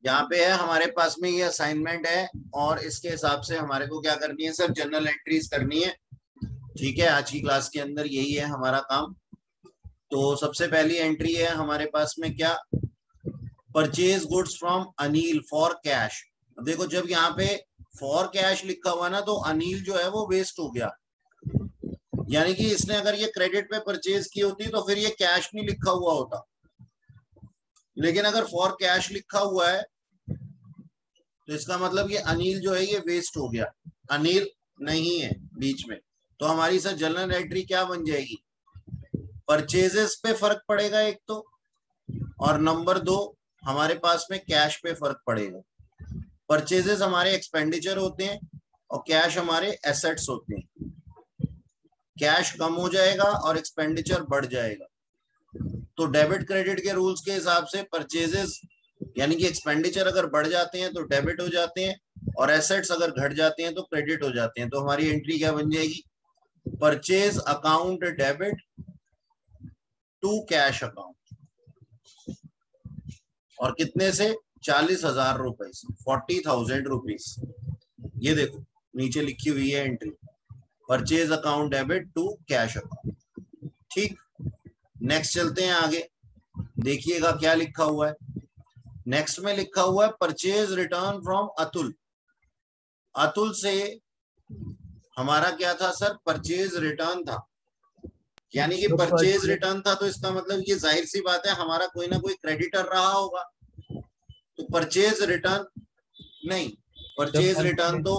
यहाँ पे है हमारे पास में ये असाइनमेंट है और इसके हिसाब से हमारे को क्या करनी है सर, जनरल एंट्रीज करनी है। ठीक है, आज की क्लास के अंदर यही है हमारा काम। तो सबसे पहली एंट्री है हमारे पास में क्या, purchase goods from Anil for cash. देखो जब यहाँ पे फॉर कैश लिखा हुआ ना, तो अनिल जो है वो वेस्ट हो गया, यानी कि इसने अगर ये क्रेडिट पे परचेज की होती तो फिर ये कैश नहीं लिखा हुआ होता। लेकिन अगर फॉर कैश लिखा हुआ है तो इसका मतलब ये अनिल जो है ये वेस्ट हो गया, अनिल नहीं है बीच में। तो हमारी सर जनरल एंट्री क्या बन जाएगी, परचेजेस पे फर्क पड़ेगा एक तो, और नंबर दो हमारे पास में कैश पे फर्क पड़ेगा। परचेजेस हमारे एक्सपेंडिचर होते हैं और कैश हमारे एसेट्स होते हैं। कैश कम हो जाएगा और एक्सपेंडिचर बढ़ जाएगा। तो डेबिट क्रेडिट के रूल्स के हिसाब से परचेजेस यानी कि एक्सपेंडिचर अगर बढ़ जाते हैं तो डेबिट हो जाते हैं, और एसेट्स अगर घट जाते हैं तो क्रेडिट हो जाते हैं। तो हमारी एंट्री क्या बन जाएगी, purchase account debit to cash account. और कितने से, 40,000 रुपए से, 40,000 रुपीज। ये देखो नीचे लिखी हुई है entry, purchase account debit to cash account. ठीक, नेक्स्ट चलते हैं आगे, देखिएगा क्या लिखा हुआ है। नेक्स्ट में लिखा हुआ है purchase return from Atul. Atul से हमारा क्या था सर, परचेज रिटर्न था, यानी कि परचेज रिटर्न था। तो इसका मतलब ये जाहिर सी बात है हमारा कोई ना कोई क्रेडिटर रहा होगा। तो परचेज रिटर्न नहीं, परचेज रिटर्न तो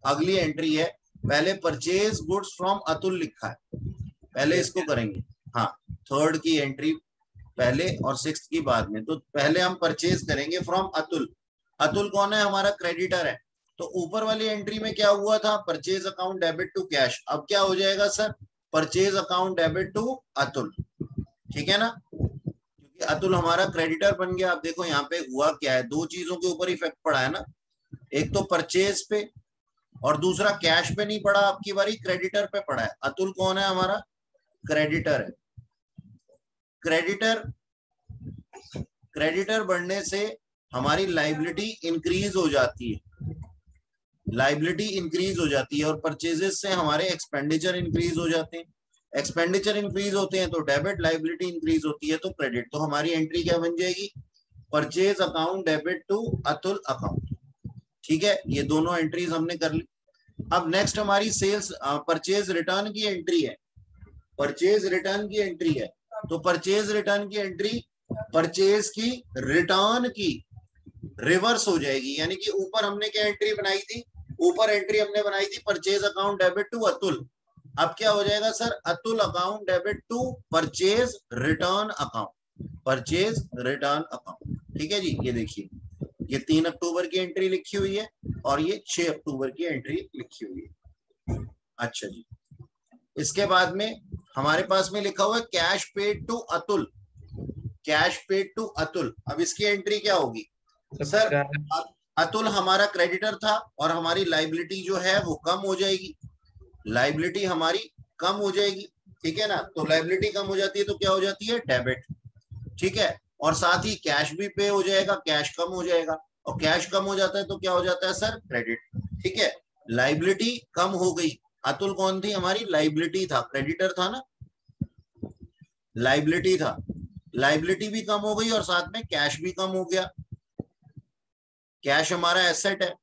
अगली एंट्री है। पहले परचेज गुड्स फ्रॉम अतुल लिखा है, पहले इसको करेंगे। हाँ, थर्ड की एंट्री पहले और सिक्स्थ की बाद में। तो पहले हम परचेज करेंगे फ्रॉम अतुल। अतुल कौन है, हमारा क्रेडिटर है। तो ऊपर वाली एंट्री में क्या हुआ था, purchase account debit to cash. अब क्या हो जाएगा sir, purchase account debit to Atul. ठीक है ना, क्योंकि अतुल हमारा क्रेडिटर बन गया। अब देखो यहाँ पे हुआ क्या है, दो चीजों के ऊपर इफेक्ट पड़ा है ना, एक तो परचेज पे और दूसरा कैश पे नहीं पड़ा, आपकी बारी क्रेडिटर पे पड़ा है। अतुल कौन है, हमारा क्रेडिटर है। क्रेडिटर क्रेडिटर बढ़ने से हमारी लाइबिलिटी इंक्रीज हो जाती है, लाइबिलिटी इंक्रीज हो जाती है। और परचेजेस से हमारे एक्सपेंडिचर इंक्रीज हो जाते हैं, एक्सपेंडिचर इंक्रीज होते हैं तो डेबिट, लाइबिलिटी इंक्रीज होती है तो क्रेडिट। तो हमारी एंट्री क्या बन जाएगी, purchase account debit to Atul account. ठीक है, ये दोनों एंट्रीज हमने कर ली। अब नेक्स्ट हमारी सेल्स परचेज रिटर्न की एंट्री है, परचेज रिटर्न की एंट्री है। तो परचेज रिटर्न की एंट्री परचेज की रिटर्न की रिवर्स हो जाएगी, यानी कि ऊपर हमने क्या एंट्री बनाई थी, ऊपर एंट्री हमने बनाई थी purchase account debit to Atul. अब क्या हो जाएगा sir, Atul account debit to purchase return account, purchase return account. ठीक है जी, ये देखिए ये 3 अक्टूबर की एंट्री लिखी हुई है और ये 6 अक्टूबर की एंट्री लिखी हुई है। अच्छा जी, इसके बाद में हमारे पास में लिखा हुआ है cash paid to Atul, cash paid to Atul. अब इसकी एंट्री क्या होगी सर, अतुल हमारा क्रेडिटर था और हमारी लाइबिलिटी जो है वो कम हो जाएगी, लाइबिलिटी हमारी कम हो जाएगी। ठीक है ना, तो लाइबिलिटी कम हो जाती है तो क्या हो जाती है, डेबिट। ठीक है, और साथ ही कैश भी पे हो जाएगा, कैश कम हो जाएगा, और कैश कम हो जाता है तो क्या हो जाता है सर, क्रेडिट। ठीक है, लाइबिलिटी कम हो गई। अतुल कौन थी, हमारी लाइबिलिटी था, क्रेडिटर था ना, लाइबिलिटी था, लाइबिलिटी भी कम हो गई और साथ में कैश भी कम हो गया। कैश हमारा एसेट है,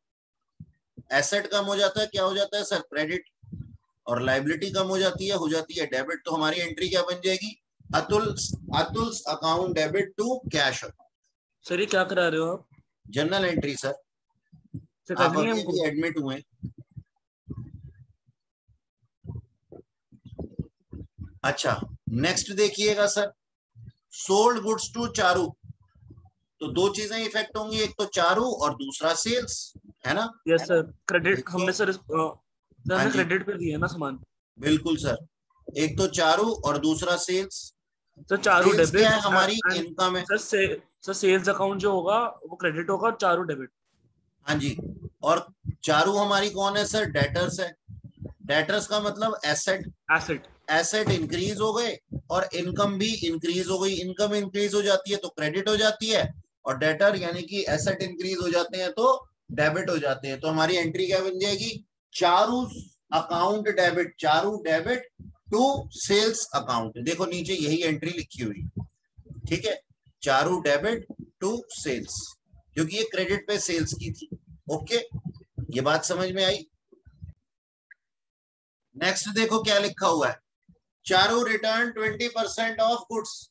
एसेट कम हो जाता है, क्या हो जाता है सर, क्रेडिट। और लाइबिलिटी कम हो जाती है डेबिट। तो हमारी एंट्री क्या बन जाएगी, Atul account debit to cash account. Sir ये क्या करा रहे हो आप, जनरल एंट्री सर, आप अभी अभी एडमिट हुए। अच्छा, नेक्स्ट देखिएगा sir, sold goods to Charu. तो दो चीजें इफेक्ट होंगी, एक तो चारू और दूसरा सेल्स, है ना। यस सर, क्रेडिट तो, हमने सर हाँ जी क्रेडिट पे दिया है ना सामान। बिल्कुल सर, एक तो चारू और दूसरा सेल्स। सर चारू सेल्स क्या डेबिट है, हमारी एंड इनकम है। सर सेल्स अकाउंट जो होगा वो क्रेडिट होगा, चारू डेबिट। हाँ जी, और चारू हमारी कौन है सर, डेटर्स है। डेटर्स का मतलब एसेट, एसेट। एसेट इंक्रीज हो गए और इनकम भी इंक्रीज हो गई। इनकम इंक्रीज हो जाती है तो क्रेडिट हो जाती है, और डेटर यानी कि एसेट इंक्रीज हो जाते हैं तो डेबिट हो जाते हैं। तो हमारी एंट्री क्या बन जाएगी, Charu account debit, Charu debit to sales account. देखो नीचे यही एंट्री लिखी हुई, ठीक है, चारू डेबिट टू सेल्स, क्योंकि ये क्रेडिट पे सेल्स की थी। ओके, ये बात समझ में आई। नेक्स्ट देखो क्या लिखा हुआ है, चारू रिटर्न 20% ऑफ गुड्स,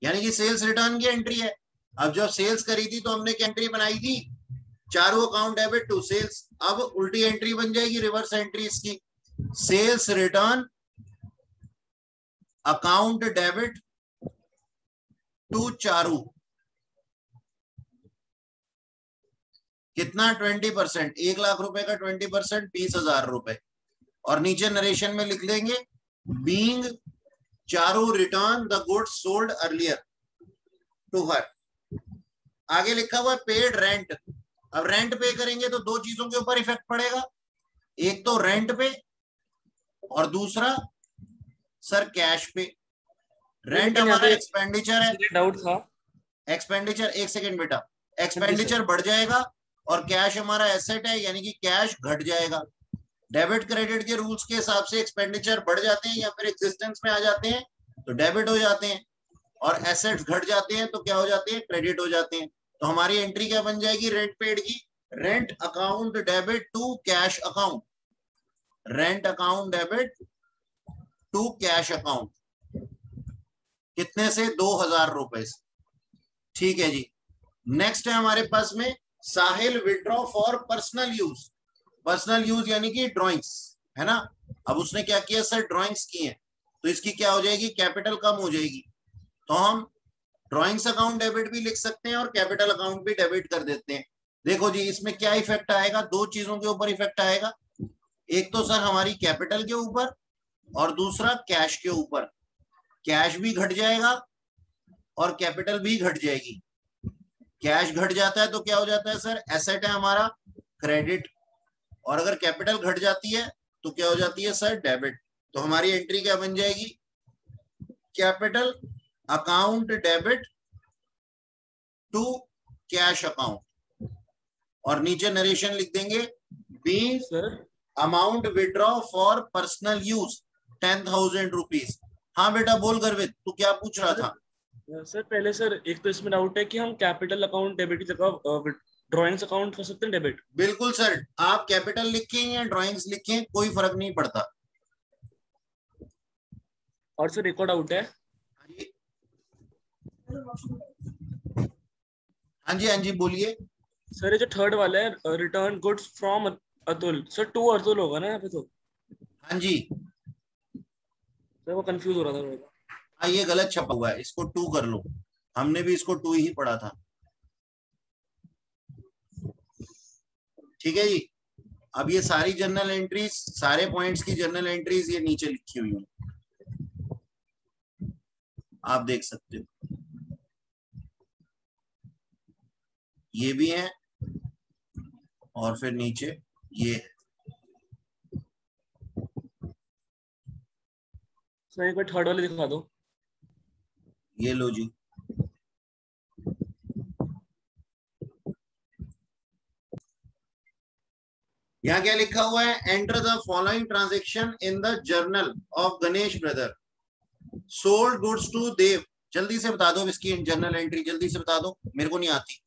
यानी कि सेल्स रिटर्न की एंट्री है। अब जब सेल्स करी थी तो हमने क्या एंट्री बनाई थी, Charu account debit to sales. अब उल्टी एंट्री बन जाएगी, रिवर्स एंट्री इसकी, sales return account debit to Charu, कितना 20%, 1,00,000 रुपए का 20%, 20,000 रुपए। और नीचे नरेशन में लिख देंगे being Charu return the goods sold earlier to her. आगे लिखा हुआ है पेड रेंट। अब रेंट पे करेंगे तो दो चीजों के ऊपर इफेक्ट पड़ेगा, एक तो रेंट पे और दूसरा सर कैश पे। रेंट हमारा एक्सपेंडिचर है, डाउट था, एक्सपेंडिचर, एक सेकेंड बेटा, एक्सपेंडिचर बढ़ जाएगा और कैश हमारा एसेट है यानी कि कैश घट जाएगा। डेबिट क्रेडिट के रूल्स के हिसाब से एक्सपेंडिचर बढ़ जाते हैं या फिर एग्जिस्टेंस में आ जाते हैं तो डेबिट हो जाते हैं, और एसेट्स घट जाते हैं तो क्या हो जाते हैं, क्रेडिट हो जाते हैं। तो हमारी एंट्री क्या बन जाएगी रेंट पेड की, rent account debit to cash account, rent account debit to cash account, कितने से, 2,000 रुपए से। ठीक है जी। नेक्स्ट है हमारे पास में Sahil withdraw for personal use, personal use यानी कि ड्राइंग्स, है ना। अब उसने क्या किया सर, ड्राइंग्स की है, तो इसकी क्या हो जाएगी, कैपिटल कम हो जाएगी। तो हम ड्राइंग्स अकाउंट डेबिट भी लिख सकते हैं और कैपिटल अकाउंट भी डेबिट कर देते हैं। देखो जी इसमें क्या इफेक्ट आएगा, दो चीजों के ऊपर इफेक्ट आएगा, एक तो सर हमारी कैपिटल के ऊपर और दूसरा कैश के ऊपर। कैश भी घट जाएगा और कैपिटल भी घट जाएगी। कैश घट जाता है तो क्या हो जाता है सर, एसेट है हमारा क्रेडिट, और अगर कैपिटल घट जाती है तो क्या हो जाती है सर, डेबिट। तो हमारी एंट्री क्या बन जाएगी, capital account debit to cash account, और नीचे नरेशन लिख देंगे being amount withdraw for personal use 10,000 rupees. हाँ बेटा बोल गर्वित, तू क्या पूछ रहा था। सर पहले सर एक तो इसमें डाउट है कि हम कैपिटल अकाउंट डेबिट की जगह ड्राइंग्स अकाउंट कर सकते हैं डेबिट। बिल्कुल सर, आप कैपिटल लिखें या ड्राइंग्स लिखें कोई फर्क नहीं पड़ता। और सर एक और डाउट है, हाँ जी हाँ जी बोलिए। सर ये जो थर्ड वाला है return goods from Atul, sir to Atul होगा ना यहाँ पे तो। हाँ जी, सर वो कंफ्यूज हो रहा था मेरा। हाँ ये गलत छपा हुआ है, इसको टू कर लो, हमने भी इसको टू ही पढ़ा था। ठीक है जी। अब ये सारी जर्नल एंट्रीज, सारे पॉइंट्स की जर्नल एंट्रीज ये नीचे लिखी हुई है, आप देख सकते हो, ये भी है और फिर नीचे ये है। सर एक बार थर्ड वाले दिखा दो। ये लो जी, यहाँ क्या लिखा हुआ है, enter the following transaction in the journal of Ganesh brother, sold goods to Dev. जल्दी से बता दो इसकी जर्नल एंट्री, जल्दी से बता दो, मेरे को नहीं आती।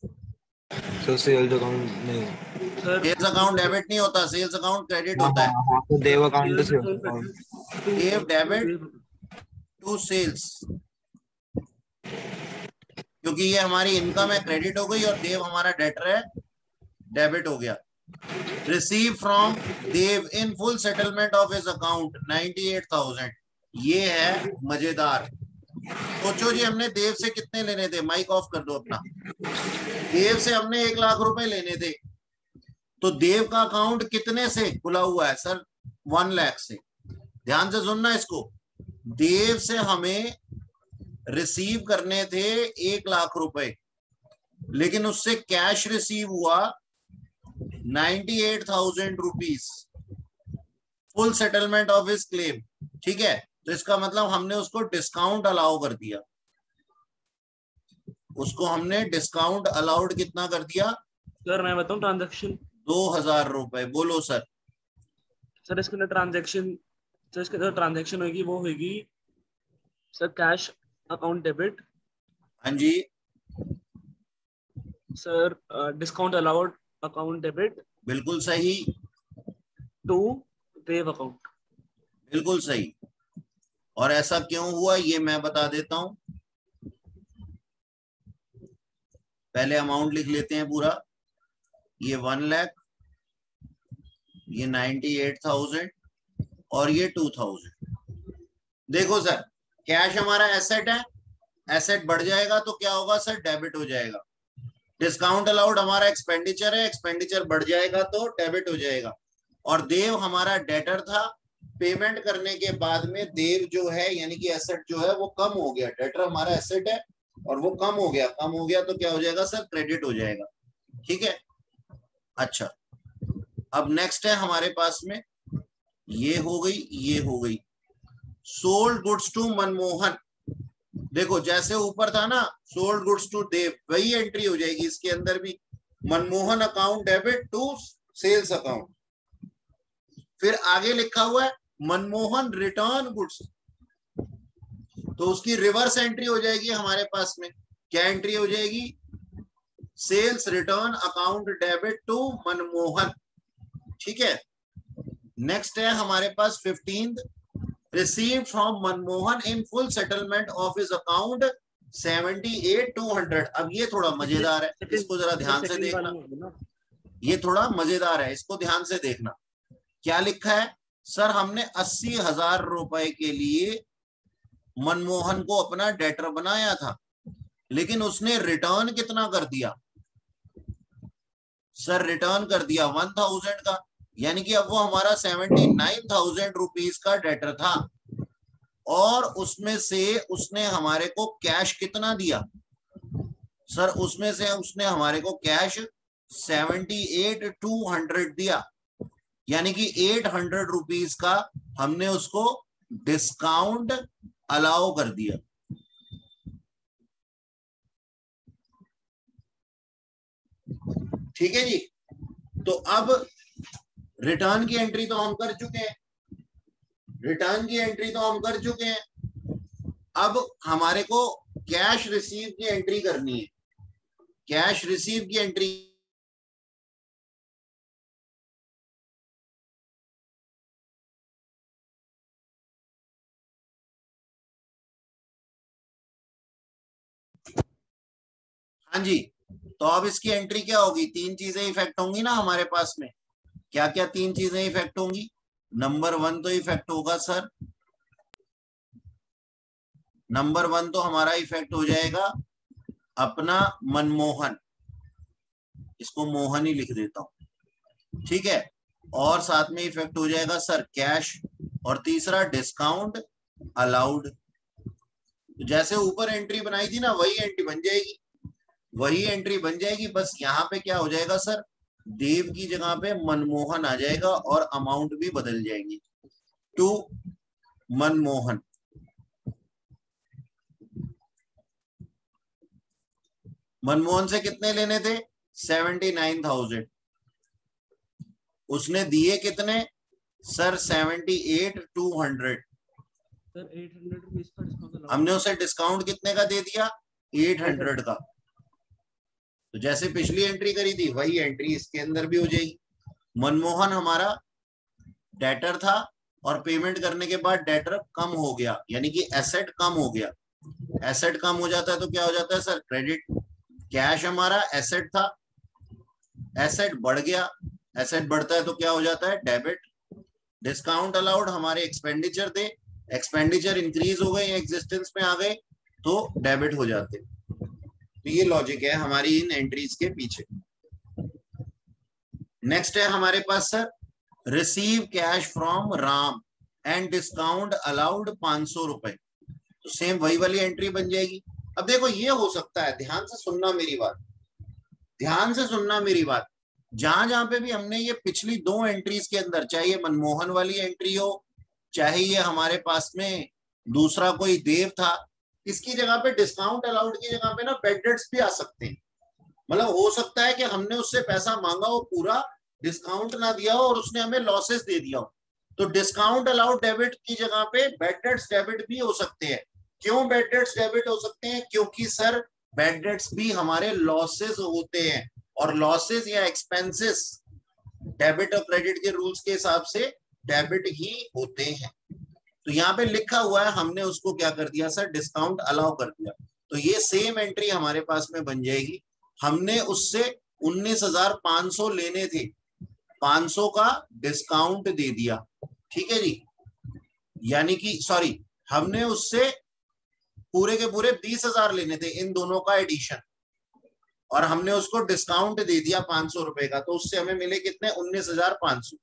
तो सेल्स अकाउंट नहीं, सेल्स अकाउंट डेबिट नहीं होता, सेल्स अकाउंट क्रेडिट होता है। तो देव अकाउंट से देव डेबिट टू सेल्स, क्योंकि ये हमारी इनकम है, क्रेडिट हो गई, और देव हमारा डेटर है, डेबिट हो गया। Receive from Dev in full settlement of his account 98,000। ये है मजेदार। सोचो जी हमने देव से कितने लेने थे, माइक ऑफ कर दो अपना। देव से हमने 1,00,000 रुपए लेने थे, तो देव का अकाउंट कितने से खुला हुआ है सर, 1 लाख से। ध्यान से सुनना इसको, देव से हमें रिसीव करने थे 1,00,000 रुपए, लेकिन उससे कैश रिसीव हुआ 98,000 rupees, full settlement of his claim. ठीक है, तो इसका मतलब हमने उसको डिस्काउंट अलाउ कर दिया। उसको हमने डिस्काउंट अलाउड कितना कर दिया? सर मैं बताऊं ट्रांजेक्शन। 2000 रुपए। बोलो सर। सर इसके अंदर ट्रांजेक्शन, सर इसके अंदर ट्रांजेक्शन होगी, वो होगी सर कैश अकाउंट डेबिट, हाँ जी, sir discount allowed account debit बिल्कुल सही, टू वेव अकाउंट। बिल्कुल सही। और ऐसा क्यों हुआ ये मैं बता देता हूं। पहले अमाउंट लिख लेते हैं पूरा। ये 1 लाख, ये 98,000 और ये 2000। देखो सर, कैश हमारा एसेट है, एसेट बढ़ जाएगा तो क्या होगा सर? डेबिट हो जाएगा। डिस्काउंट अलाउड हमारा एक्सपेंडिचर है, एक्सपेंडिचर बढ़ जाएगा तो डेबिट हो जाएगा। और देव हमारा डेटर था, पेमेंट करने के बाद में देव जो है यानी कि एसेट जो है वो कम हो गया। डेटर हमारा एसेट है और वो कम हो गया, कम हो गया तो क्या हो जाएगा सर? क्रेडिट हो जाएगा। ठीक है, अच्छा। अब नेक्स्ट है हमारे पास में, ये हो गई, ये हो गई। Sold goods to Manmohan. देखो जैसे ऊपर था ना सोल्ड गुड्स टू देव, वही एंट्री हो जाएगी इसके अंदर भी। Manmohan account debit to sales account. फिर आगे लिखा हुआ है मनमोहन रिटर्न गुड्स, तो उसकी रिवर्स एंट्री हो जाएगी हमारे पास में। क्या एंट्री हो जाएगी? Sales return account debit to Manmohan. ठीक है, नेक्स्ट है हमारे पास 15th, received from Manmohan in full settlement of his account 78,200। अब ये थोड़ा मजेदार है, इसको जरा ध्यान से देखना। ये थोड़ा मजेदार है, इसको ध्यान से देखना। क्या लिखा है सर? हमने 80,000 रुपए के लिए मनमोहन को अपना डेटर बनाया था, लेकिन उसने रिटर्न कितना कर दिया सर? रिटर्न कर दिया 1000 का, यानी कि अब वो हमारा 79,000 रुपीज का डेटर था। और उसमें से उसने हमारे को कैश कितना दिया सर? उसमें से उसने हमारे को कैश 78,200 दिया, यानी कि 800 रुपीज का हमने उसको डिस्काउंट अलाउ कर दिया। ठीक है जी, तो अब रिटर्न की एंट्री तो हम कर चुके हैं, रिटर्न की एंट्री तो हम कर चुके हैं। अब हमारे को कैश रिसीव की एंट्री करनी है। कैश रिसीव की एंट्री हाँ जी, तो अब इसकी एंट्री क्या होगी? 3 चीजें इफेक्ट होंगी ना हमारे पास में। क्या क्या 3 चीजें इफेक्ट होंगी? नंबर 1 तो इफेक्ट होगा सर, नंबर 1 तो हमारा इफेक्ट हो जाएगा अपना मनमोहन, इसको मोहन ही लिख देता हूं। ठीक है, और साथ में इफेक्ट हो जाएगा सर कैश, और तीसरा डिस्काउंट अलाउड। जैसे ऊपर एंट्री बनाई थी ना वही एंट्री बन जाएगी, वही एंट्री बन जाएगी। बस यहाँ पे क्या हो जाएगा सर? देव की जगह पे मनमोहन आ जाएगा और अमाउंट भी बदल जाएंगी टू मनमोहन। मनमोहन से कितने लेने थे? 79,000। उसने दिए कितने सर? 78,200। सर 800 रुपीज का डिस्काउंट हमने उसे डिस्काउंट कितने का दे दिया? 800 का। तो जैसे पिछली एंट्री करी थी वही एंट्री इसके अंदर भी हो जाएगी। मनमोहन हमारा डेटर था और पेमेंट करने के बाद डेटर कम हो गया, यानी कि एसेट कम हो गया। एसेट कम हो जाता है तो क्या हो जाता है सर? क्रेडिट। कैश हमारा एसेट था, एसेट बढ़ गया, एसेट बढ़ता है तो क्या हो जाता है? डेबिट। डिस्काउंट अलाउड हमारे एक्सपेंडिचर थे, एक्सपेंडिचर इंक्रीज हो गए, एग्जिस्टेंस में आ गए तो डेबिट हो जाते। तो ये लॉजिक है हमारी इन एंट्रीज के पीछे। नेक्स्ट है हमारे पास sir received cash from Ram and discount allowed 500 रुपए। तो सेम वही वाली एंट्री बन जाएगी। अब देखो ये हो सकता है, ध्यान से सुनना मेरी बात, ध्यान से सुनना मेरी बात। जहां जहां पे भी हमने ये पिछली 2 एंट्रीज के अंदर, चाहे ये मनमोहन वाली एंट्री हो, चाहे ये हमारे पास में दूसरा कोई देव था, इसकी जगह पे डिस्काउंट अलाउड की जगह पे ना बैड डेट्स भी आ सकते हैं। मतलब हो सकता है कि हमने उससे पैसा मांगा हो, पूरा डिस्काउंट ना दिया हो और उसने हमें लॉसेस दे दिया हो, तो डिस्काउंट अलाउड डेबिट की जगह पे बैड डेट्स डेबिट भी हो सकते हैं। क्यों बैड डेट्स डेबिट हो सकते हैं? क्योंकि सर बैड डेट्स भी हमारे लॉसेस होते हैं, और लॉसेस या एक्सपेंसेस डेबिट और क्रेडिट के रूल्स के हिसाब से डेबिट ही होते हैं। तो यहाँ पे लिखा हुआ है, हमने उसको क्या कर दिया सर, डिस्काउंट अलाउ कर दिया। तो ये सेम एंट्री हमारे पास में बन जाएगी। हमने उससे 19,500 लेने थे, 500 का डिस्काउंट दे दिया, ठीक है जी। यानी कि सॉरी, हमने उससे पूरे के पूरे 20,000 लेने थे, इन दोनों का एडिशन, और हमने उसको डिस्काउंट दे दिया 500 रुपए का, तो उससे हमें मिले कितने, 19,500।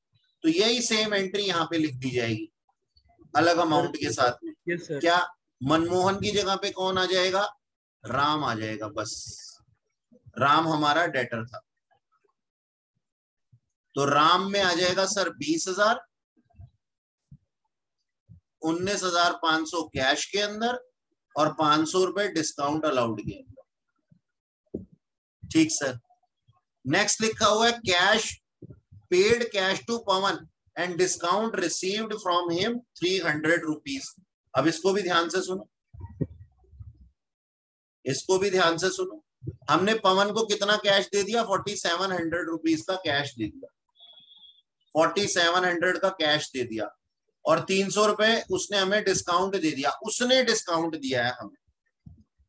तो यही सेम एंट्री यहाँ पे लिख दी जाएगी अलग अमाउंट के साथ में। Yes sir. क्या मनमोहन की जगह पे कौन आ जाएगा, राम आ जाएगा, बस राम हमारा डेटर था, तो राम में आ जाएगा सर 20,000, 19,500 कैश के अंदर और 500 रुपए डिस्काउंट अलाउड के अंदर, ठीक सर। नेक्स्ट लिखा हुआ है cash paid cash to Pawan and discount received from him 300 rupees. अब इसको भी ध्यान से सुनो, इसको भी ध्यान से सुनो। हमने पवन को कितना कैश दे दिया, 4700 रुपीज का कैश दे दिया, 4700 का कैश दे दिया, और 300 रुपए उसने हमें डिस्काउंट दे दिया, उसने डिस्काउंट दिया है हमें,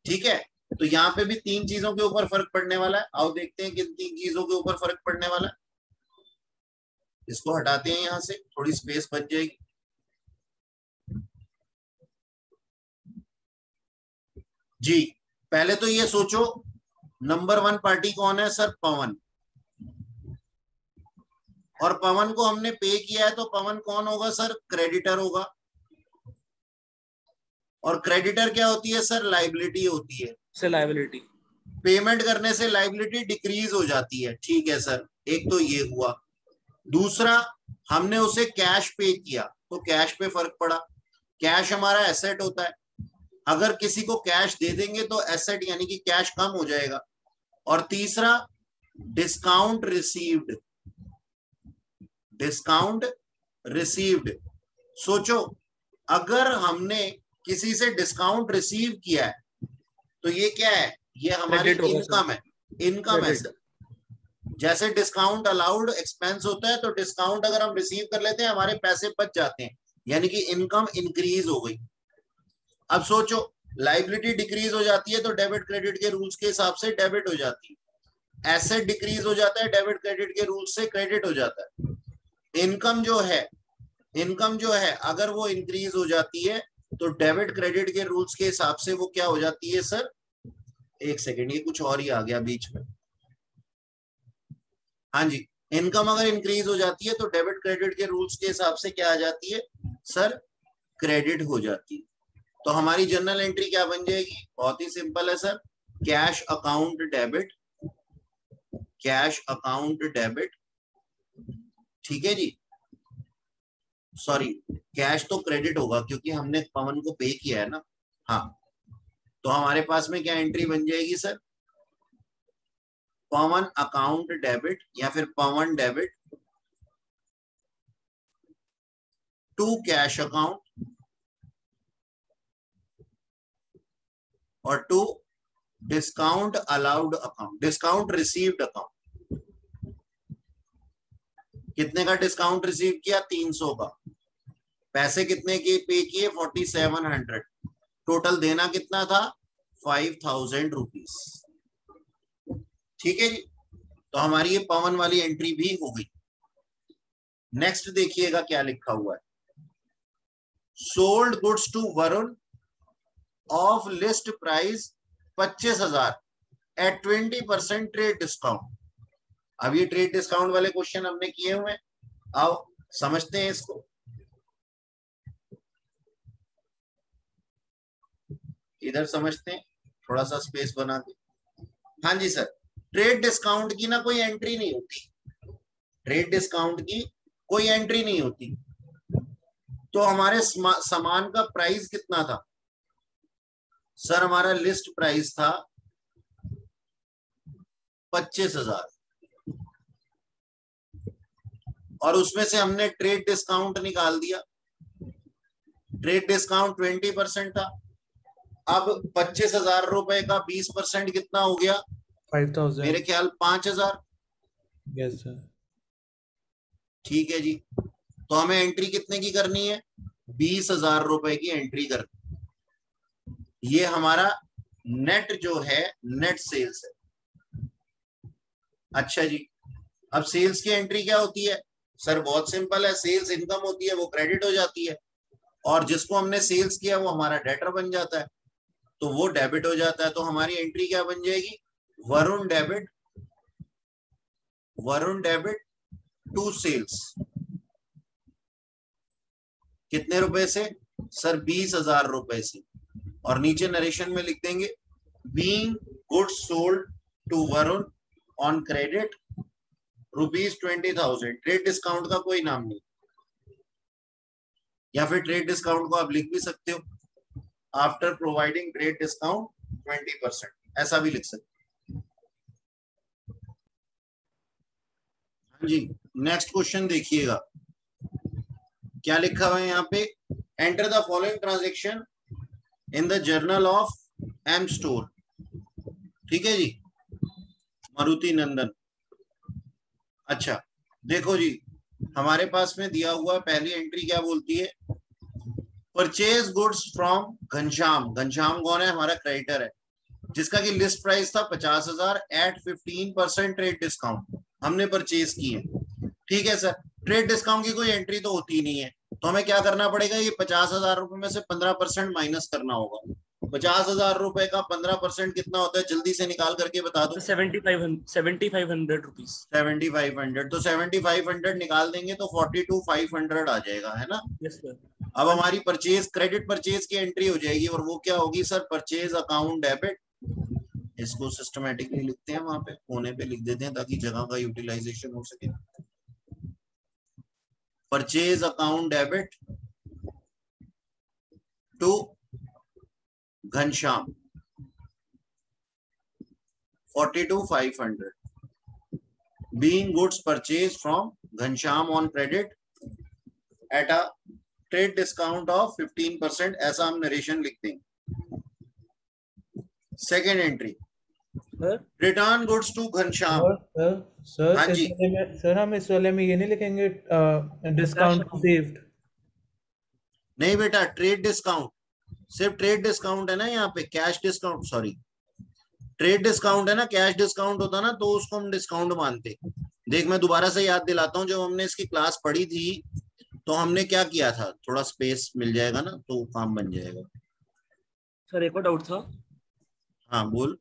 ठीक है। तो यहाँ पे भी तीन चीजों के ऊपर फर्क पड़ने वाला है। आओ देखते हैं किन तीन चीजों के ऊपर फर्क पड़ने वाला है। इसको हटाते हैं, यहां से थोड़ी स्पेस बच जाएगी। जी पहले तो ये सोचो, नंबर 1 पार्टी कौन है सर, पवन, और पवन को हमने पे किया है, तो पवन कौन होगा सर, क्रेडिटर होगा। और क्रेडिटर क्या होती है सर, लाइबिलिटी होती है। Sir liability. पेमेंट करने से लाइबिलिटी डिक्रीज हो जाती है, ठीक है सर, एक तो ये हुआ। दूसरा, हमने उसे कैश पे किया, तो कैश पे फर्क पड़ा। कैश हमारा एसेट होता है, अगर किसी को कैश दे देंगे तो एसेट यानी कि कैश कम हो जाएगा। और तीसरा, डिस्काउंट रिसीव्ड, डिस्काउंट रिसीव्ड। सोचो, अगर हमने किसी से डिस्काउंट रिसीव किया है तो ये क्या है, ये हमारी इनकम है, इनकम है सर। जैसे डिस्काउंट अलाउड एक्सपेंस होता है, तो डिस्काउंट अगर हम रिसीव कर लेते हैं हमारे पैसे बच जाते हैं, यानी कि इनकम इंक्रीज हो गई। अब सोचो, लाइबिलिटी डिक्रीज हो जाती है तो डेबिट क्रेडिट के रूल्स के हिसाब से डेबिट हो जाती है, एसेट डिक्रीज हो जाता है डेबिट क्रेडिट के रूल्स से क्रेडिट हो जाता है। इनकम जो है, इनकम जो है अगर वो इंक्रीज हो जाती है तो डेबिट क्रेडिट के रूल्स के हिसाब से वो क्या हो जाती है सर, एक सेकेंड, ये कुछ और ही आ गया बीच में। हाँ जी, इनकम अगर इंक्रीज हो जाती है तो डेबिट क्रेडिट के रूल्स के हिसाब से क्या आ जाती है सर, क्रेडिट हो जाती है। तो हमारी जर्नल एंट्री क्या बन जाएगी, बहुत ही सिंपल है sir, cash account debit, cash account debit, ठीक है जी। सॉरी, कैश तो क्रेडिट होगा क्योंकि हमने पवन को पे किया है ना। हाँ, तो हमारे पास में क्या एंट्री बन जाएगी सर, पवन अकाउंट डेबिट या फिर Pawan debit to cash account और to discount allowed account, discount received account. कितने का डिस्काउंट रिसीव किया, 300 का। पैसे कितने के पे किए, 4700। टोटल देना कितना था, 5000 रुपीज, ठीक है जी। तो हमारी ये पवन वाली एंट्री भी हो गई। नेक्स्ट देखिएगा क्या लिखा हुआ है, sold goods to Varun of list price 25,000 at 20% trade discount. अब ये ट्रेड डिस्काउंट वाले क्वेश्चन हमने किए हुए हैं, आओ समझते हैं इसको। इधर समझते हैं, थोड़ा सा स्पेस बना के। हाँ जी सर, ट्रेड डिस्काउंट की ना कोई एंट्री नहीं होती, ट्रेड डिस्काउंट की कोई एंट्री नहीं होती। तो हमारे सामान का प्राइस कितना था, सर हमारा लिस्ट प्राइस था 25,000 और उसमें से हमने ट्रेड डिस्काउंट निकाल दिया। ट्रेड डिस्काउंट 20% था। अब 25,000 रुपए का 20% कितना हो गया? 5,000। मेरे ख्याल 5,000। Yes sir. ठीक है जी, तो हमें एंट्री कितने की करनी है? 20,000 रुपए की एंट्री करनी। ये हमारा नेट जो है नेट सेल्स है। अच्छा जी, अब सेल्स की एंट्री क्या होती है? सर बहुत सिंपल है, सेल्स इनकम होती है, वो क्रेडिट हो जाती है और जिसको हमने सेल्स किया वो हमारा डेटर बन जाता है, तो वो डेबिट हो जाता है। तो हमारी एंट्री क्या बन जाएगी? Varun debit, Varun debit to sales. कितने रुपए से? सर 20,000 रुपए से। और नीचे नरेशन में लिख देंगे being goods sold to Varun on credit ₹20,000। Trade discount का कोई नाम नहीं, या फिर ट्रेड डिस्काउंट को आप लिख भी सकते हो आफ्टर प्रोवाइडिंग ट्रेड डिस्काउंट 20%, ऐसा भी लिख सकते हो। हाँ जी, नेक्स्ट क्वेश्चन देखिएगा क्या लिखा हुआ है यहाँ पे। Enter the following transaction in the journal of M store. ठीक है जी, मारुति नंदन। अच्छा देखो जी, हमारे पास में दिया हुआ पहली एंट्री क्या बोलती है? Purchase goods from Ghanshyam. Ghanshyam कौन है? हमारा क्रेडिटर है, जिसका कि लिस्ट प्राइस था 50,000 एट 15% ट्रेड डिस्काउंट हमने परचेज की है। ठीक है सर, ट्रेड डिस्काउंट की कोई एंट्री तो होती नहीं है, तो हमें क्या करना पड़ेगा? ये 50,000 रुपए में से 15% माइनस करना होगा। 50,000 रुपए का 15% कितना होता है? जल्दी से निकाल करके बता दो। 7,500 रुपीज। 7,500, तो 7,500 निकाल देंगे तो 42,500 आ जाएगा, है ना? Yes sir. अब हमारी परचेज, क्रेडिट परचेज की एंट्री हो जाएगी और वो क्या होगी सर? Purchase account debit. इसको सिस्टमेटिकली लिखते हैं, वहां पे कोने पे लिख देते हैं ताकि जगह का यूटिलाइजेशन हो सके। Purchase account debit to Ghanshyam 42,500 being goods purchased from Ghanshyam on credit at a trade discount of 15%, ऐसा हम नरेशन लिख देंगे। Second entry, return goods to Ghanshyam. Sir हाँ इस जी, वाले में, सर हम इस वाले में ये नहीं लिखेंगे डिस्काउंट रिसीव्ड? नहीं बेटा, ट्रेड डिस्काउंट, सिर्फ ट्रेड डिस्काउंट है ना यहाँ पे, cash discount, sorry trade discount है ना, कैश डिस्काउंट होता ना तो उसको हम डिस्काउंट मानते। देख मैं दोबारा से याद दिलाता हूँ, जब हमने इसकी क्लास पढ़ी थी तो हमने क्या किया था, थोड़ा स्पेस मिल जाएगा ना तो काम बन जाएगा। सर एक और डाउट था। हाँ बोल।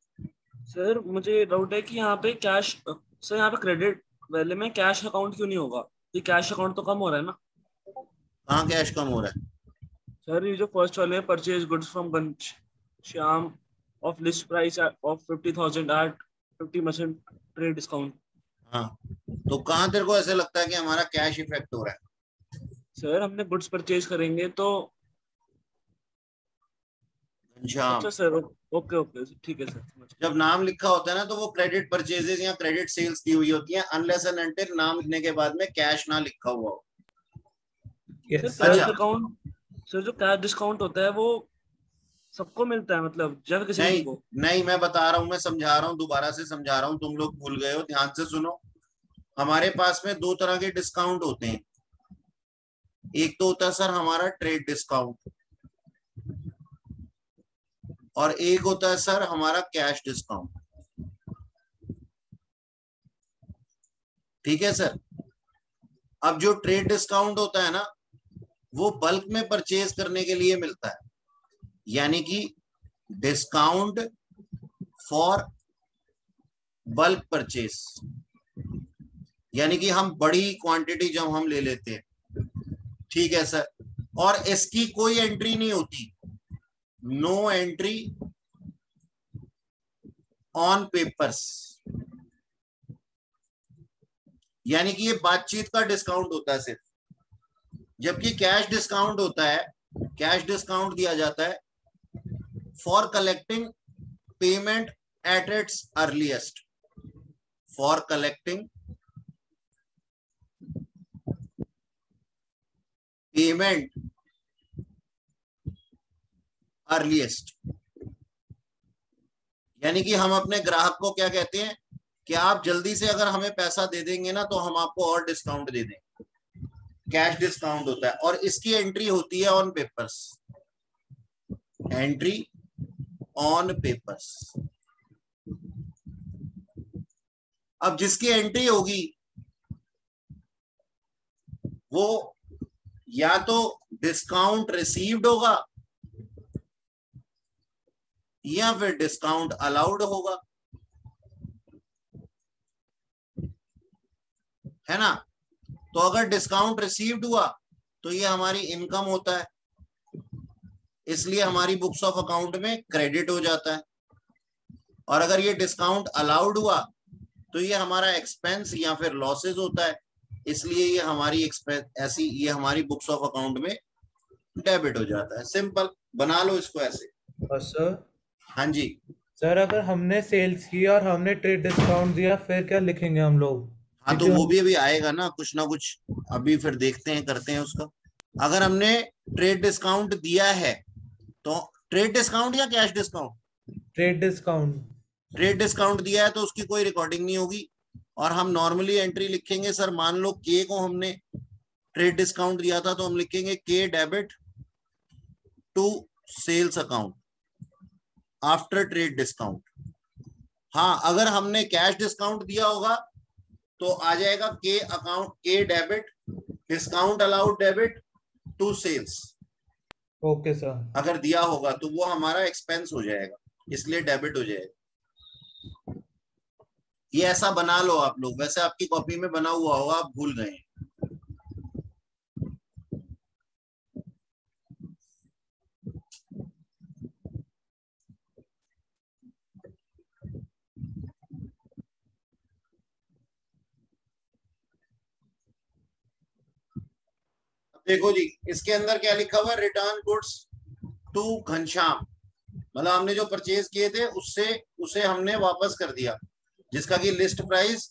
सर मुझे डाउट है कि यहाँ पे कैश, सर यहाँ पे क्रेडिट वाले में कैश अकाउंट क्यों नहीं होगा? ये कैश अकाउंट तो कम हो रहा है ना? कहाँ कैश कम हो रहा है? सर ये जो फर्स्ट वाले है, purchase goods from Ghanshyam of list price of 50,000 at 50% trade discount. हाँ, तो कहाँ तेरे को ऐसे लगता है कि हमारा कैश इफेक्ट हो रहा है? सर हमने गुड्स परचेज करेंगे तो। घनश्याम, अच्छा सर, ओके ओके ठीक है सर। जब नाम लिखा होता है ना तो वो क्रेडिट परचेजेस या क्रेडिट सेल्स दी हुई होती है, अनलेस एंड अनटिल नाम लिखने के बाद में कैश ना लिखा हुआ हो। Sir yes cash sir. Account, sir जो कैश डिस्काउंट होता है वो सबको मिलता है, मतलब जब किसी नहीं को? नहीं, मैं बता रहा हूँ, मैं समझा रहा हूँ, दोबारा से समझा रहा हूँ, तुम लोग भूल गए हो, ध्यान से सुनो। हमारे पास में दो तरह के डिस्काउंट होते हैं। एक तो होता है सर हमारा ट्रेड डिस्काउंट और एक होता है सर हमारा कैश डिस्काउंट। ठीक है सर, अब जो ट्रेड डिस्काउंट होता है ना वो बल्क में परचेज करने के लिए मिलता है, यानी कि डिस्काउंट फॉर बल्क परचेज, यानी कि हम बड़ी क्वांटिटी जब हम ले लेते हैं। ठीक है सर, और इसकी कोई एंट्री नहीं होती, नो एंट्री ऑन पेपर्स, यानी कि ये बातचीत का डिस्काउंट होता है सिर्फ। जबकि कैश डिस्काउंट होता है, कैश डिस्काउंट दिया जाता है for collecting payment at its earliest, for collecting payment earliest, यानी कि हम अपने ग्राहक को क्या कहते हैं कि आप जल्दी से अगर हमें पैसा दे देंगे ना तो हम आपको और डिस्काउंट दे देंगे, कैश डिस्काउंट होता है। और इसकी एंट्री होती है on papers, entry on papers. अब जिसकी एंट्री होगी वो या तो डिस्काउंट रिसीव्ड होगा या फिर डिस्काउंट अलाउड होगा, है ना। तो अगर डिस्काउंट रिसीव्ड हुआ तो ये हमारी इनकम होता है, इसलिए हमारी बुक्स ऑफ अकाउंट में क्रेडिट हो जाता है। और अगर ये डिस्काउंट अलाउड हुआ तो ये हमारा एक्सपेंस या फिर लॉसेज होता है, इसलिए ये हमारी एक्सपेंस ऐसी ये हमारी बुक्स ऑफ अकाउंट में डेबिट हो जाता है। सिंपल, बना लो इसको ऐसे। और सर हाँ जी सर, अगर हमने सेल्स किया और हमने ट्रेड डिस्काउंट दिया फिर क्या लिखेंगे हम लोग? हाँ, तो वो भी अभी आएगा ना कुछ, अभी फिर देखते हैं, करते हैं उसका। अगर हमने ट्रेड डिस्काउंट दिया है तो ट्रेड डिस्काउंट या cash discount, trade discount, trade discount दिया है तो उसकी कोई रिकॉर्डिंग नहीं होगी और हम नॉर्मली एंट्री लिखेंगे। सर मान लो के को हमने ट्रेड डिस्काउंट दिया था तो हम लिखेंगे के debit to sales account after trade discount. हाँ, अगर हमने कैश डिस्काउंट दिया होगा तो आ जाएगा के अकाउंट, के debit discount allowed debit to sales. Okay sir. अगर दिया होगा तो वो हमारा एक्सपेंस हो जाएगा, इसलिए डेबिट हो जाएगा। ये ऐसा बना लो आप लोग, वैसे आपकी कॉपी में बना हुआ होगा, आप भूल गए। देखो जी, इसके अंदर क्या लिखा हुआ है, रिटर्न गुड्स टू घनश्याम, मतलब हमने जो परचेज किए थे उसे हमने वापस कर दिया, जिसका कि लिस्ट प्राइस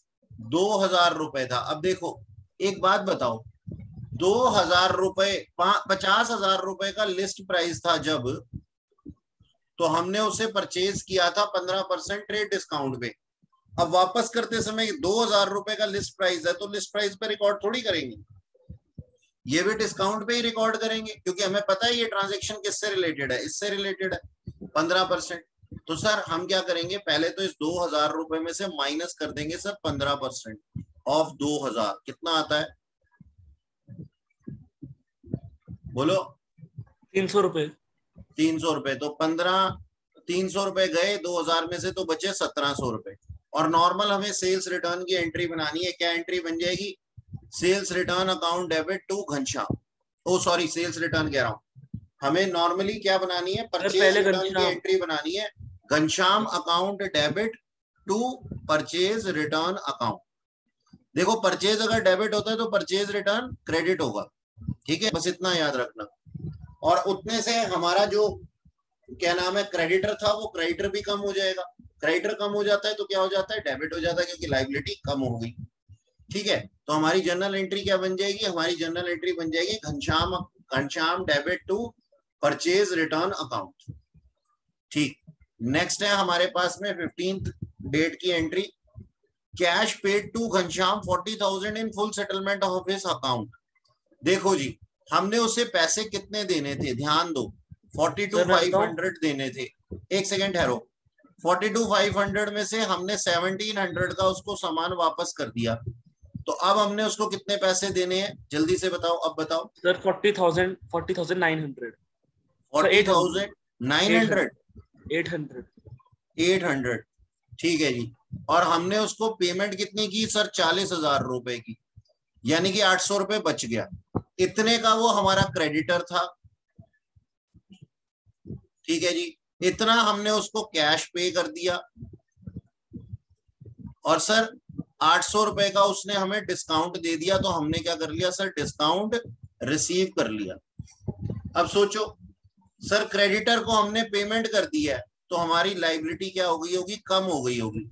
2000 रुपए था। अब देखो एक बात बताओ, 2000 रुपए 50,000 रुपए का लिस्ट प्राइस था जब, तो हमने उसे परचेज किया था 15% ट्रेड डिस्काउंट पे। अब वापस करते समय 2000 रुपए का लिस्ट प्राइस है तो लिस्ट प्राइस पे रिकॉर्ड थोड़ी करेंगे, ये भी डिस्काउंट पे ही रिकॉर्ड करेंगे, क्योंकि हमें पता है ये ट्रांजैक्शन किससे रिलेटेड है, इससे रिलेटेड है 15%। तो सर हम क्या करेंगे, पहले तो इस 2000 रुपए में से माइनस कर देंगे सर 15% ऑफ 2000, कितना आता है बोलो? 300 रुपए। 300 रुपए, तो 300 रुपए गए 2000 में से, तो बचे 1700 रुपए। और नॉर्मल हमें सेल्स रिटर्न की एंट्री बनानी है, क्या एंट्री बन जाएगी, sales return account debit to Ghanshyam, oh sorry sales return कह रहा हूं, हमें नॉर्मली क्या बनानी है, परचेज रिटर्न की एंट्री बनानी है, Ghanshyam account debit to purchase return account. देखो परचेज अगर डेबिट होता है तो परचेज रिटर्न क्रेडिट होगा, ठीक है, बस इतना याद रखना। और उतने से हमारा जो क्या नाम है क्रेडिटर था, वो क्रेडिटर भी कम हो जाएगा, क्रेडिटर कम हो जाता है तो क्या हो जाता है, डेबिट हो जाता है, क्योंकि लायबिलिटी कम हो गई, ठीक है। तो हमारी जर्नल एंट्री क्या बन जाएगी, हमारी जर्नल एंट्री बन जाएगी Ghanshyam debit to purchase return account, ठीक। नेक्स्ट है हमारे पास में 15th डेट की entry, cash paid to Ghanshyam 40,000 in full settlement of his account. देखो जी, हमने उसे पैसे कितने देने थे, ध्यान दो, 42,500 देने थे। एक सेकेंड ठहरो, 42,500 में से हमने 1,700 का उसको सामान वापस कर दिया, तो अब हमने उसको कितने पैसे देने हैं, जल्दी से बताओ, अब बताओ सर 40,900 40,900 800, ठीक है जी। और हमने उसको पेमेंट कितनी की सर, 40,000 रुपए की, यानी कि 800 रुपए बच गया, इतने का वो हमारा क्रेडिटर था, ठीक है जी। इतना हमने उसको कैश पे कर दिया, और सर 800 रुपए का उसने हमें डिस्काउंट दे दिया, तो हमने क्या कर लिया सर, डिस्काउंट रिसीव कर लिया। अब सोचो सर क्रेडिटर को हमने पेमेंट कर दिया है तो हमारी लाइबिलिटी क्या हो गई होगी, कम हो गई होगी।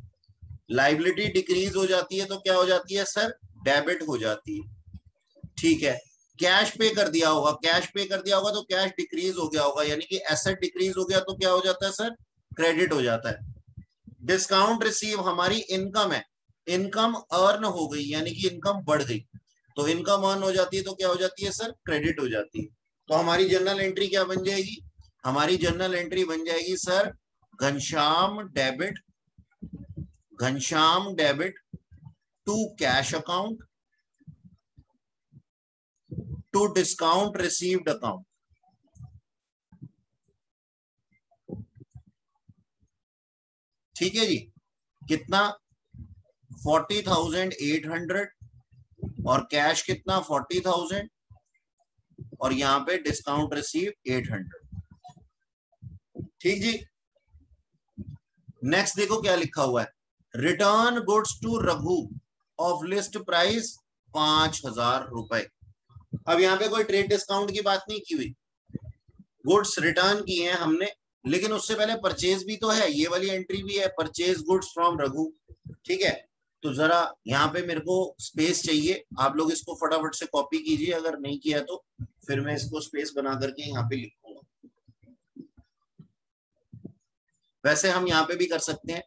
लाइबिलिटी डिक्रीज हो जाती है तो क्या हो जाती है सर, डेबिट हो जाती है। ठीक है, कैश पे कर दिया होगा, कैश पे कर दिया होगा तो कैश डिक्रीज हो गया होगा, यानी कि एसेट डिक्रीज हो गया तो क्या हो जाता है सर, क्रेडिट हो जाता है। डिस्काउंट रिसीव हमारी इनकम है, इनकम अर्न हो गई यानी कि इनकम बढ़ गई, तो इनकम अर्न हो जाती है तो क्या हो जाती है सर, क्रेडिट हो जाती है। तो हमारी जर्नल एंट्री क्या बन जाएगी, हमारी जर्नल एंट्री बन जाएगी sir Ghanshyam debit to cash account to discount received account. ठीक है जी, कितना 40,800 और कैश कितना 40,000 और यहां पे डिस्काउंट रिसीव 800। ठीक जी, नेक्स्ट देखो क्या लिखा हुआ है, return goods to Raghu of list price 5,000 रुपए। अब यहाँ पे कोई ट्रेड डिस्काउंट की बात नहीं की हुई, गुड्स रिटर्न किए हैं हमने, लेकिन उससे पहले परचेज भी तो है, ये वाली एंट्री भी है, परचेज गुड्स फ्रॉम रघु। ठीक है, तो जरा यहाँ पे मेरे को स्पेस चाहिए, आप लोग इसको फटाफट से कॉपी कीजिए, अगर नहीं किया तो फिर मैं इसको स्पेस बना करके यहाँ पे लिखूंगा। वैसे हम यहाँ पे भी कर सकते हैं,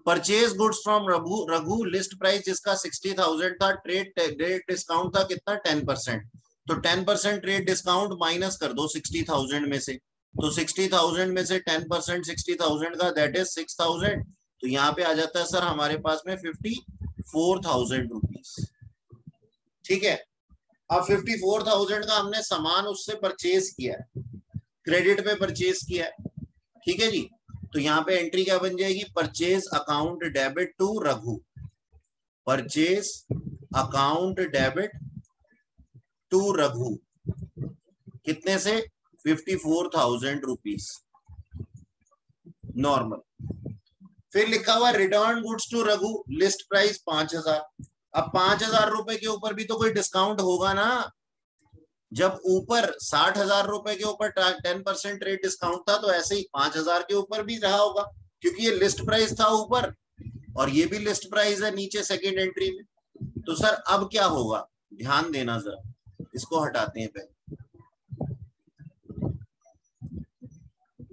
purchase goods from Raghu list price जिसका 60,000 था, ट्रेड डिस्काउंट था कितना 10%, तो 10% ट्रेड डिस्काउंट माइनस कर दो 60,000 में से, तो 60,000 में से 10% 60,000 का दैट इज 6,000, तो यहाँ पे आ जाता है सर हमारे पास में 54,000 रुपीज। ठीक है, अब 54,000 का हमने सामान उससे परचेज किया है, क्रेडिट पे परचेज किया है। ठीक है जी, तो यहाँ पे एंट्री क्या बन जाएगी, purchase account debit to Raghu, purchase account debit to Raghu कितने से 54,000 रुपीज नॉर्मल। फिर लिखा हुआ return goods to Raghu list price 5,000। अब 5,000 रुपए के ऊपर भी तो कोई डिस्काउंट होगा ना, जब ऊपर 60,000 रुपए के ऊपर 10% ट्रेड डिस्काउंट था तो ऐसे ही 5,000 के ऊपर भी रहा होगा, क्योंकि ये लिस्ट प्राइस था ऊपर और ये भी लिस्ट प्राइस है नीचे सेकेंड एंट्री में। तो सर अब क्या होगा, ध्यान देना जरा, इसको हटाते हैं पहले।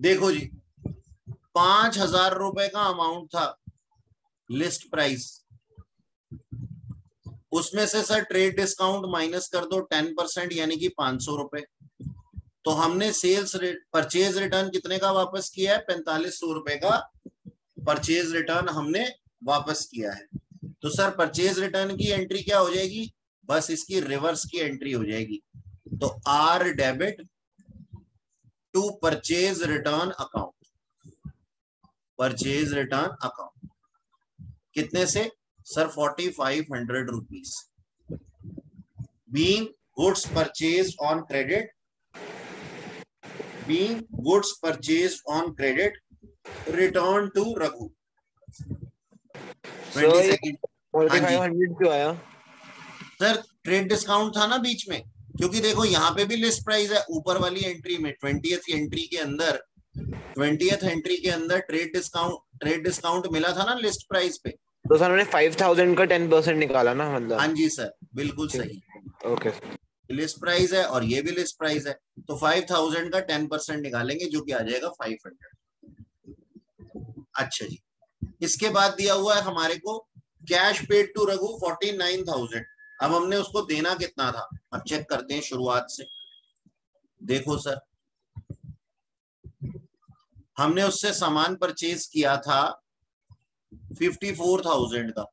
देखो जी, 5,000 रुपए का अमाउंट था लिस्ट प्राइस, उसमें से सर ट्रेड डिस्काउंट माइनस कर दो 10% यानी कि 500 रुपए, तो हमने सेल्स परचेज रिटर्न कितने का वापस किया है, 4500 रुपए का परचेज रिटर्न हमने वापस किया है। तो सर परचेज रिटर्न की एंट्री क्या हो जाएगी, बस इसकी रिवर्स की एंट्री हो जाएगी, तो R debit to purchase return account, purchase return account कितने से sir 4,500 rupees, being goods purchase on credit, being goods purchase on credit return to Raghu. 20 second. 4,500 क्यों आया सर ट्रेड डिस्काउंट था ना बीच में, क्योंकि देखो यहाँ पे भी लिस्ट प्राइस है, ऊपर वाली एंट्री में 20th एंट्री के अंदर, 20th एंट्री के अंदर ट्रेड डिस्काउंट मिला था ना लिस्ट प्राइस पे, तो सर मैंने 5,000 का 10% निकाला ना, मतलब। हाँ जी सर, बिल्कुल सही। ओके, लिस्ट प्राइस है और ये भी लिस्ट प्राइस है, तो 5,000 का 10% निकालेंगे जो कि आ जाएगा 500। अच्छा जी, इसके बाद दिया हुआ है हमारे को कैश पेड टू रघु 49,000। अब हमने उसको देना कितना था, अब चेक करते हैं शुरुआत से। देखो सर, हमने उससे सामान परचेज किया था 54,000 का,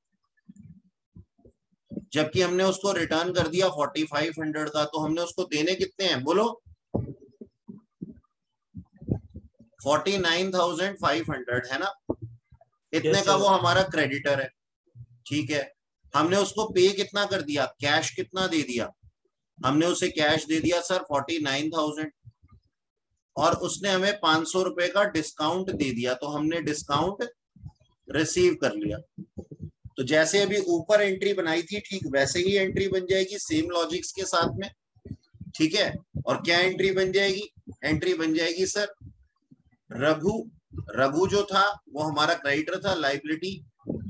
जबकि हमने उसको रिटर्न कर दिया 4,500 का, तो हमने उसको देने कितने हैं बोलो, 49,500 है ना, इतने Yes, का sir. वो हमारा क्रेडिटर है। ठीक है, हमने उसको पे कितना कर दिया, कैश कितना दे दिया, हमने उसे कैश दे दिया सर 49,000 और उसने हमें 500 रुपए का डिस्काउंट दे दिया, तो हमने डिस्काउंट रिसीव कर लिया। तो जैसे अभी ऊपर एंट्री बनाई थी ठीक वैसे ही एंट्री बन जाएगी सेम लॉजिक्स के साथ में। ठीक है, और क्या एंट्री बन जाएगी, एंट्री बन जाएगी सर रघु। रघु जो था वो हमारा क्रेडिटर था, लाइबिलिटी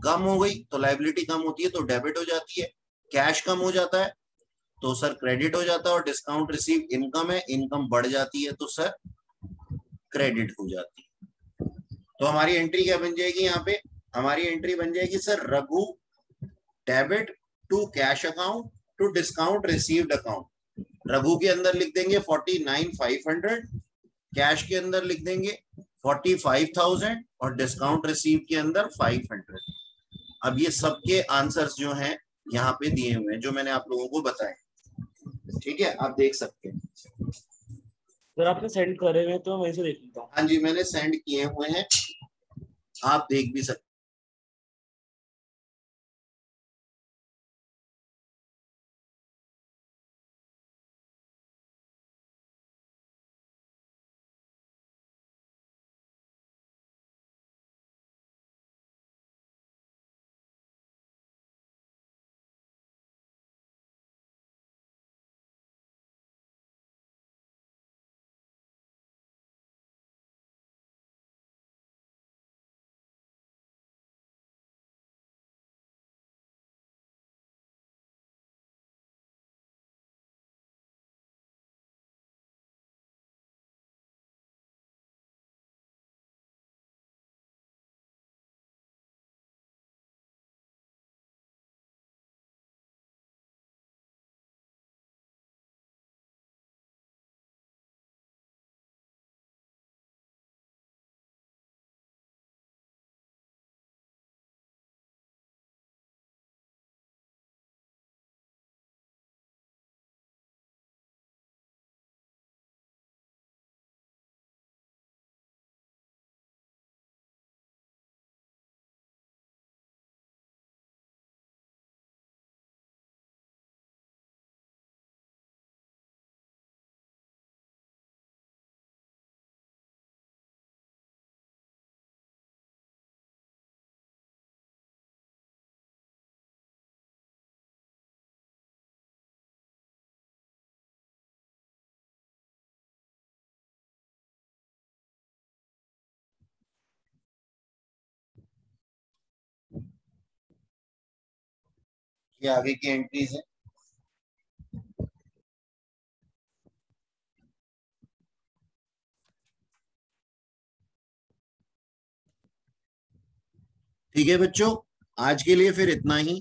कम हो गई तो लाइबिलिटी कम होती है तो डेबिट हो जाती है, कैश कम हो जाता है तो सर क्रेडिट हो जाता है, और डिस्काउंट रिसीव इनकम है, इनकम बढ़ जाती है तो सर क्रेडिट हो जाती है। तो हमारी एंट्री क्या बन जाएगी यहाँ पे, हमारी एंट्री बन जाएगी sir Raghu debit to cash account to discount received account. Raghu के अंदर लिख देंगे 49,500, कैश के अंदर लिख देंगे 45,000 और डिस्काउंट रिसीव के अंदर 500। अब ये सबके आंसर्स जो हैं यहाँ पे दिए हुए हैं जो मैंने आप लोगों को बताए, ठीक है, आप देख सकते हैं। सर आपने सेंड करे हुए तो वहीं से देख लेता हूँ। हाँ जी मैंने सेंड किए हुए हैं, आप देख भी सकते। ये आगे की एंट्रीज है। ठीक है बच्चों, आज के लिए फिर इतना ही।